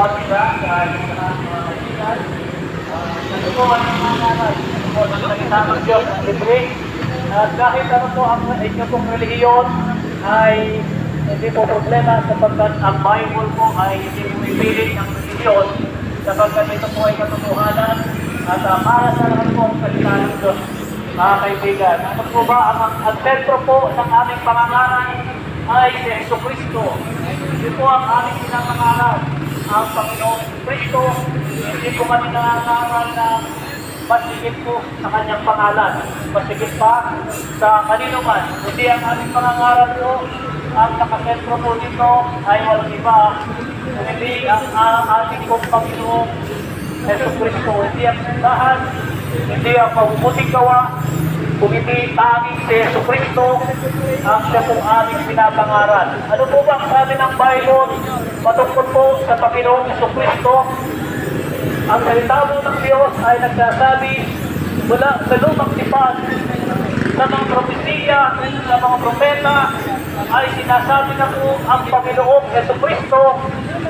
Pag-iba sa yung mga kaibigan, ito po ang mga nanay, ito po ang salita ng Diyos ang libre. At kahit ano po ang inyo pong relihiyon ay hindi po problema sapagkat ang Bible po ay hindi pumipilit ng relihiyon sapagkat ito po ay katotohanan at para sa lahat po ang salita ng Diyos. Mga kaibigan, ano po ba ang sentro po ng aming pangangaral ay si Jesucristo. Ito po ang aming pinangangaral, ang Panginoong Kristo. Hindi po kami nangangaral na masigit po sa kanyang pangalan, masigit pa sa kanino man. Hindi ang aming pangangaral po, ang nakasentro po dito ay walang iba, hindi ang ating pong Panginoong Jesucristo. Hindi ang simbahan, hindi ang mabubuting gawa, kung hindi tanging si Jesucristo ang siya pong aming pinapangaral. Ano po ba ang sabi ng Bible patungkol po sa Panginoong Jesucristo? Ang salita po ng Diyos ay nagsasabi mula sa lumang tipan sa mga propesiya, sa mga propeta ay sinasabi na po ang Panginoong Jesucristo.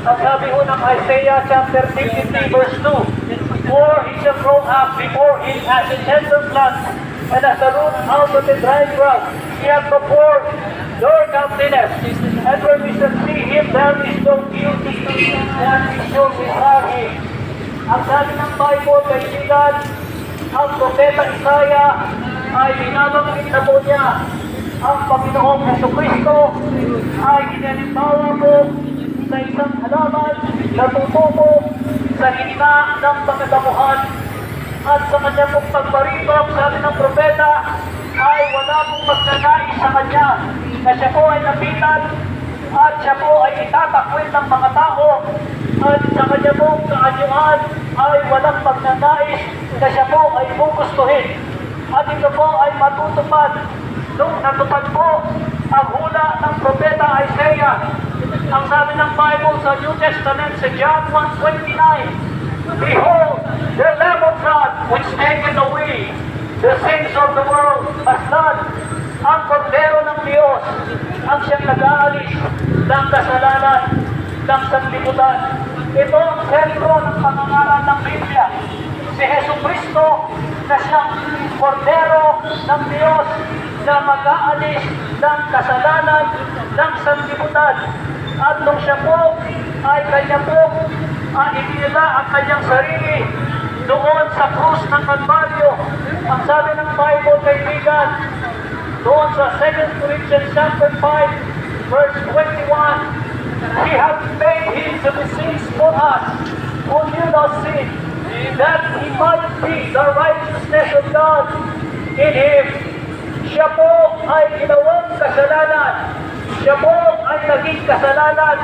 Ang sabi po ng Isaiah chapter 53 verse 2, for he shall grow up before him as a tender plant, and as a root out of the dry ground. He hath performed your countenance, and when we shall see him, there is no beauty, and we shall desire him. Ang sabi ng Bible, kaibigan, ang propeta Isaiah ay binabanggit na po niya ang Panginoong Jesucristo ay inalimbawa po sa isang halaman na tutubo sa gitna ng pagkadamuhan. At sa kanya pong pagbaribak, sabi ng propeta, ay wala pong magnanais sa kanya na siya po ay napitan at siya po ay itatakwil ng mga tao at sa kanya pong kaanyuan ay walang magnanais na siya po ay gugustuhin. At ito po ay matutupad nung natupad po ang hula ng propeta Isaiah. Ang sabi ng Bible sa New Testament sa John 1:29, behold, the Lamb of God, which taketh away the sins of the world, has done. Ang kordero ng Diyos, ang siyang nag-aalis ng kasalanan ng sanlibutan. Ito ang sentro ng pangangaral ng Biblia. Si Jesucristo na siyang kordero ng Diyos na mag-aalis ng kasalanan ng sanlibutan. At nung siya po ay kanya po itinila ang kanyang sarili doon sa krus ng Kalbaryo. Ang sabi ng Bible, kaibigan, doon sa 2 Corinthians chapter 5 verse 21, he hath made him to be sins for us who knew no sin, that he might be the righteousness of God in him. Siya po ay ginawang kasalanan. Siya po ay naging kasalanan.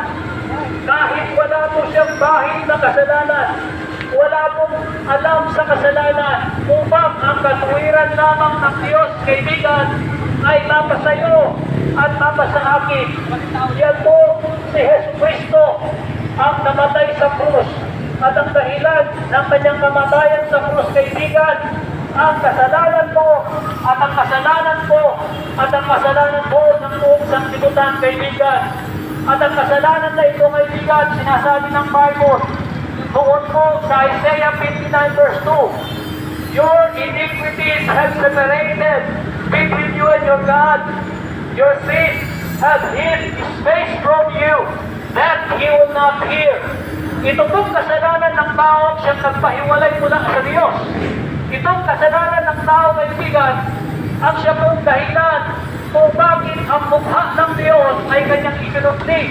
Kahit wala po siyang bahid na kasalanan, wala pong alam sa kasalanan, upang ang katuwiran lamang ng Diyos, kaibigan, ay mapasayo at mapasa akin. Yan po si Jesucristo ang namatay sa krus. At ang dahilan ng kanyang kamatayan sa krus, kaibigan, ang kasalanan mo at ang kasalanan ko at ang kasalanan mo ng buong sanlibutan, kaibigan. At ang kasalanan na ito, kaibigan, sinasabi ng Bible, doon po sa Isaiah 59 verse 2, your iniquities have separated between you and your God. Your sins have hid his face from you, that he will not hear. Ito pong kasalanan ng tao siyang nagpahiwalay mula sa Diyos. Itong kasalanan ng tao, kaibigan, ang siya pong dahilan kung bakit ang mukha ng Diyos ay kanyang isinutli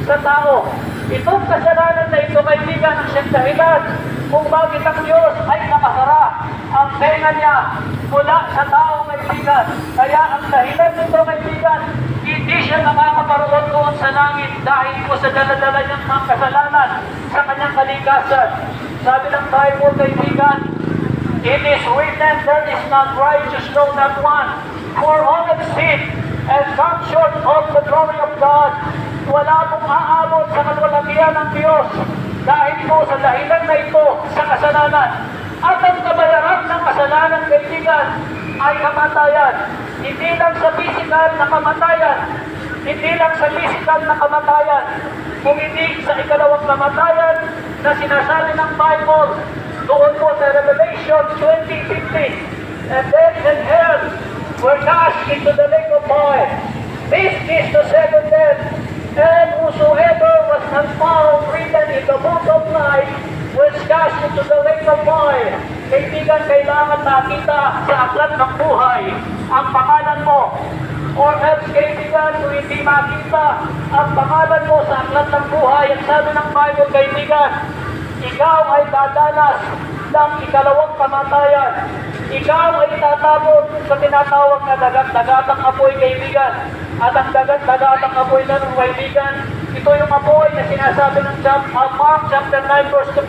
sa tao. Itong kasalanan na ito, kaibigan, ang siyang dahilan kung bakit ang Diyos ay nakasara ang tenga niya mula sa tao, kaibigan. Kaya ang dahilan nito, kaibigan, hindi siya nakakaparoon doon sa langit dahil po sa daladala niyang mga kasalanan sa kanyang kalikasan. Sabi ng Bible, kaibigan, it is written, there is not righteous, no, not one. For all have sinned and come short of the glory of God. Wala pong aabot sa kalwalhatian ng Diyos dahil po sa dahilan na ito sa kasalanan. At ang kabayaran ng kasalanan, kaibigan, ay kamatayan. Hindi lang sa physical na kamatayan, hindi lang sa physical na kamatayan, kung hindi sa ikalawang kamatayan na sinasabi ng Bible doon po sa Revelation 20:15. And then in hell were cast into the lake of fire. This is the second death. And whosoever was not found written in the book of life was cast into the lake of fire. Kaibigan, kailangan makita sa aklat ng buhay ang pangalan mo. Or else, kaibigan, kung hindi makita ang pangalan mo sa aklat ng buhay, ang sabi ng Bible, kaibigan, ikaw ay dadanas ng ikalawang kamatayan. Ikaw ay tatapon sa tinatawag na dagat-dagatang apoy, kaibigan. At ang dagat-dagatang apoy na ng kaibigan, ito yung apoy na sinasabi ng Mark chapter 9 verse 4.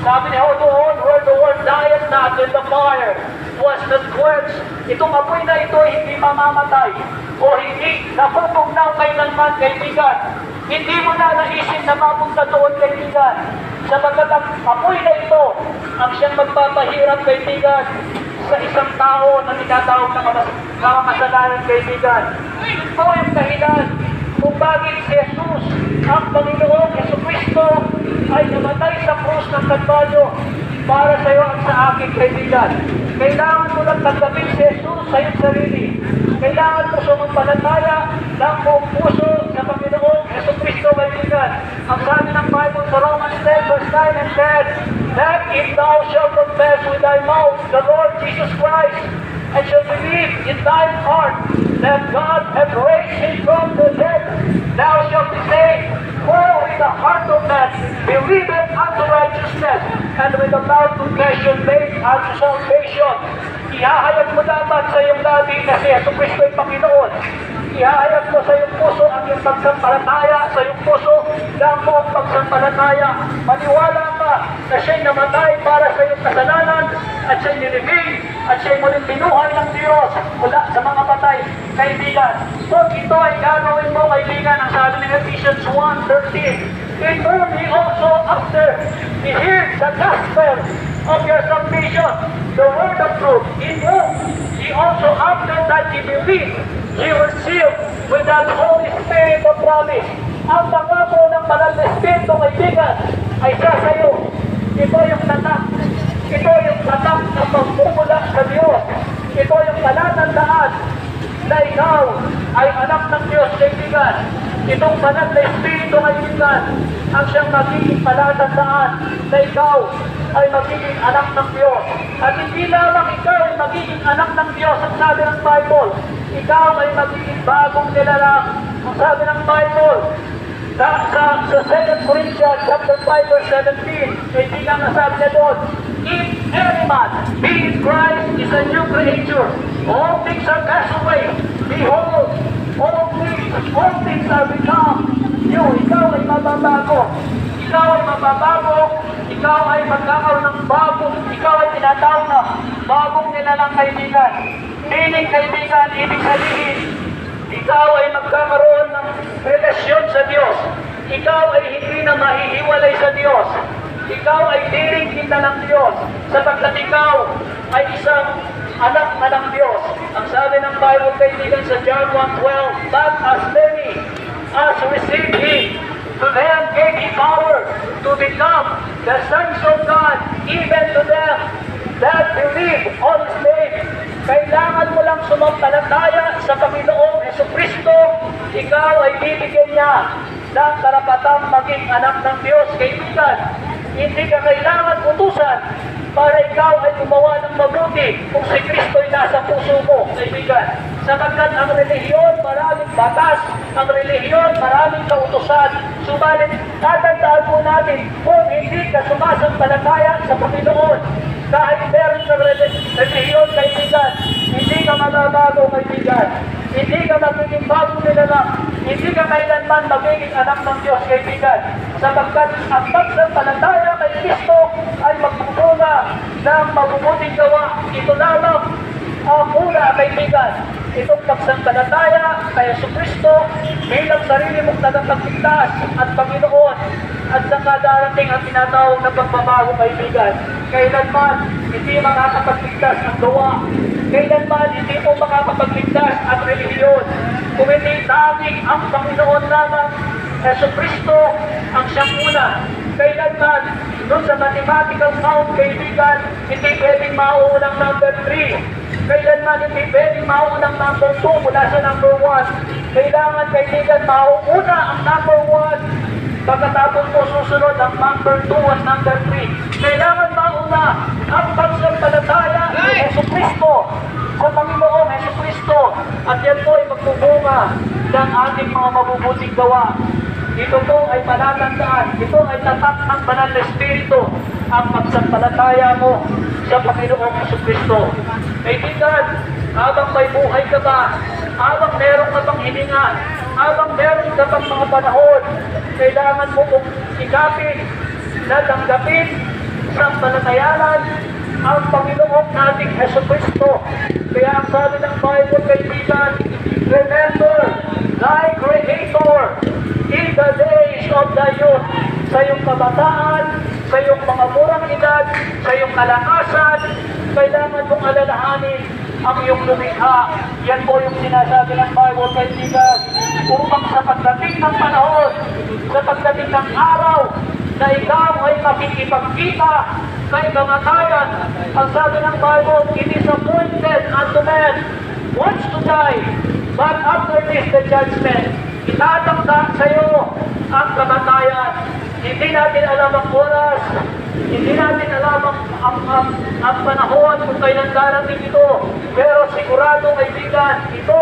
Sabi niya doon, where the word died not in the fire was not quenched. Itong apoy na ito hindi mamamatay o hindi napupugnaw kailanman, kaibigan. Hindi mo na naisip na mapunta doon, kaibigan. Sapagkat ang apoy na ito ang siyang magpapahirap, kaibigan, sa isang tao na tinatawag na makasalanan, kaibigan. Ito yung dahilan kung bakit si Jesus, ang Panginoong Jesucristo, ay namatay sa krus ng Kalbaryo para sa iyo at sa akin, kaibigan. Kailangan mo lang tanggapin si Jesus sa iyong sarili. Kailangan mo sumampalataya ng buong puso sa Panginoong Jesucristo, kaibigan. Ang sabi ng Bible sa Romans 10 verse 9 and 10, that if thou shalt confess with thy mouth the Lord Jesus Christ, and shall believe in thine heart that God hath raised him from the dead, thou shalt be saved. For with the heart of man believeth unto righteousness, and with the mouth confession made unto salvation. Ihahayag mo dapat sa iyong dati na si Jesucristo ay Panginoon. Ihahayag mo sa iyong puso ang iyong pagsampalataya, sa iyong puso ang buong pagsampalataya. Maniwala ka na siya'y namatay para sa iyong kasalanan, at siya'y nilibing, at siya'y muling binuhay ng Diyos mula sa mga patay, kaibigan. Kung ito ay gagawin mo, kaibigan, ang sabi ng Ephesians 1:13, in whom he also after he heard the gospel of your salvation, the word of truth, in whom he also after that he believed, he was sealed with that Holy Spirit of promise. Ang pangako ng Banal na Espiritu, kaibigan, ay sa sayo. Ito yung tatak. Ito yung tatak na pagmumula sa Diyos. Ito yung palatandaan na ikaw ay anak ng Diyos, kaibigan. Itong Banal na Espiritu, kaibigan, ang siyang magiging palatandaan na ikaw ay magiging anak ng Diyos. At hindi lamang ikaw ay magiging anak ng Diyos, ang sabi ng Bible, ikaw ay magiging bagong nilalang. Ang sabi ng Bible, sa 2 Corinthians chapter 5 verse 17, kaibigan, na sabi niya doon, if any man be in Christ is a new creature, all things are passed away, behold, all things are become new. Ikaw ay mababago. Ikaw ay mababago. Ikaw ay magkakaroon ng bagong, ikaw ay tinatawag na bagong nilalang, kaibigan. Meaning, kaibigan, ibig sabihin, ikaw ay magkakaroon ng relasyon sa Diyos. Ikaw ay hindi na mahihiwalay sa Diyos. Ikaw ay diring-kita ng Diyos, sapagkat ikaw ay isang anak na ng Diyos. Ang sabi ng Bible, kaibigan, sa John 1:12, but as many as received Him, to them gave He power to become the sons of God, even to them that believe on His name. Kailangan mo lang sumampalataya sa Panginoong Jesucristo, ikaw ay bibigyan niya ng karapatang maging anak ng Diyos, kaibigan. Hindi ka kailangan utusan para ikaw ay gumawa ng mabuti kung si Kristo ay nasa puso mo, kaibigan. Sapagkat ang relihiyon, maraming batas, ang relihiyon, maraming kautusan. Subalit, tatandaan po natin, kung hindi ka sumasampalataya sa Panginoon, kahit meron sa relihiyon, kaibigan, hindi ka mababago, kaibigan. Hindi ka magiging bagong nilalang. Hindi ka kailanman magiging anak ng Diyos, kaibigan. Sapagkat ang pagsampalataya kay Kristo ay magpupunga ng mabubuting gawa. Ito lamang ang una, kaibigan. Itong pagsampalataya kay Jesucristo bilang sarili mong tagapagligtas at Panginoon, at saka darating ang tinatawag na pagbabago, kaibigan. Kailanman hindi makakapagligtas ang gawa. Kailanman hindi mo makakapagligtas ang relihiyon. Kung hindi tanging ang Panginoon lamang Yesu Kristo ang siyang una. Kailanman, doon sa mathematical count, kaibigan, hindi pwedeng mauunang number 3. Kailanman, hindi pwedeng mauunang number 2 mula sa number 1. Kailangan, kaibigan, mauuna ang number 1. Pagkatapos mo susunod ang number 2 at number 3. Kailangan mauna ang pagsampalataya ni Yesu Kristo sa Panginoong Yesu Kristo. At yan po ay magbubunga ng ating mga mabubuting gawa. Ito po ay palatandaan. Ito ay tatak ng banal na Espiritu ang pagsampalataya mo sa Panginoong Yesu Kristo. Kaibigan, habang may buhay ka ba, habang meron ka bang hininga, habang meron ka bang mga panahon, kailangan mo kong sikapin na tanggapin sa palatayanan ang Panginoong nating Yesu Kristo. Kaya ang sabi ng Bible, kaibigan, remember thy Creator in the days of thy youth. Sa iyong kabataan, sa iyong mga murang edad, sa iyong kalakasan, kailangan mong alalahanin ang iyong lumikha. Yan po yung sinasabi ng Bible, kaibigan, upang sa pagdating ng panahon, sa pagdating ng araw, na ikaw ay makikipagkita kay kamatayan. Ang sabi ng Bible, it is appointed unto men once to die, but after this the judgment. Itatangka sa iyo ang kamatayan. Hindi natin alam ang oras, hindi natin alam ang panahon kung kailan darating ito. Pero sigurado, kaibigan, ito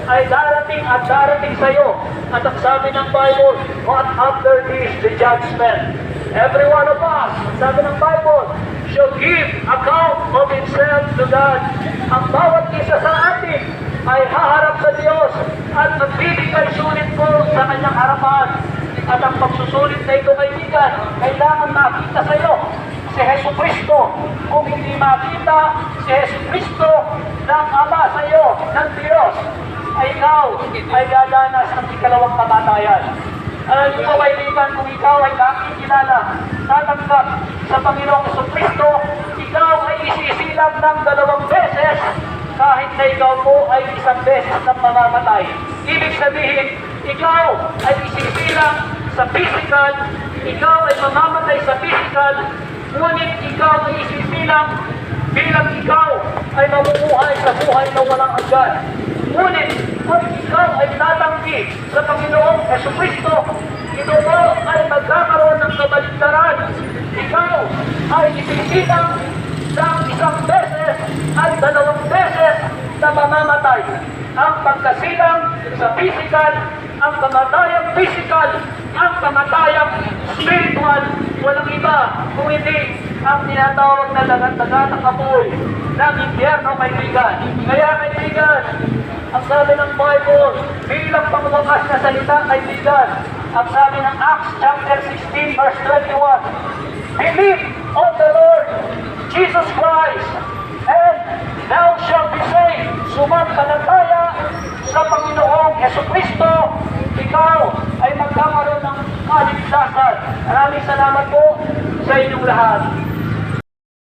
ay darating at darating sa iyo. At ang sabi ng Bible, what after this, the judgment. Every one of us, sabi ng Bible, shall give account of himself to God. Ang bawat isa sa atin ay haharap sa Diyos at magbibigay sulit po sa kanyang harapan. At ang pagsusulit na ito, kaibigan, kailangan makita sa iyo si Yesu Kristo. Kung hindi makita si Yesu Kristo ng Ama sa iyo, ng Diyos, ay ikaw ay dadanas ng ikalawang kamatayan. Alam niyo, kaibigan, kung ikaw ay nakikilala, tatanggap sa Panginoong Yesu Kristo, ikaw ay isisilang ng 2 beses kahit na ikaw po ay 1 beses na mamamatay. Ibig sabihin, ikaw ay isisilang sa physical, ikaw ay mamamatay sa physical, ngunit ikaw ay isisilang bilang ikaw ay mamumuhay sa buhay na walang hanggan. Ngunit kung ikaw ay tatanggi sa Panginoong Yesu Kristo, ito po ay magkakaroon ng kabaligtaran. Ikaw ay isisilang ng 1 beses at 2 beses na mamamatay. Ang pagkasilang sa physical, ang kamatayang physical, ang kamatayang spiritual, walang iba kung hindi ang tinatawag na dagat-dagat ng apoy ng impyerno, kaibigan. Kaya kaibigan, ang sabi ng Bible, bilang pangwakas na salita, kaibigan, ang sabi ng Acts chapter 16 verse 21, believe on the Lord Jesus Christ, and thou shalt be saved. Sumampalataya sa Panginoong Yesu Kristo, ikaw ay magkakaroon ng kaligtasan. Maraming salamat po sa inyong lahat.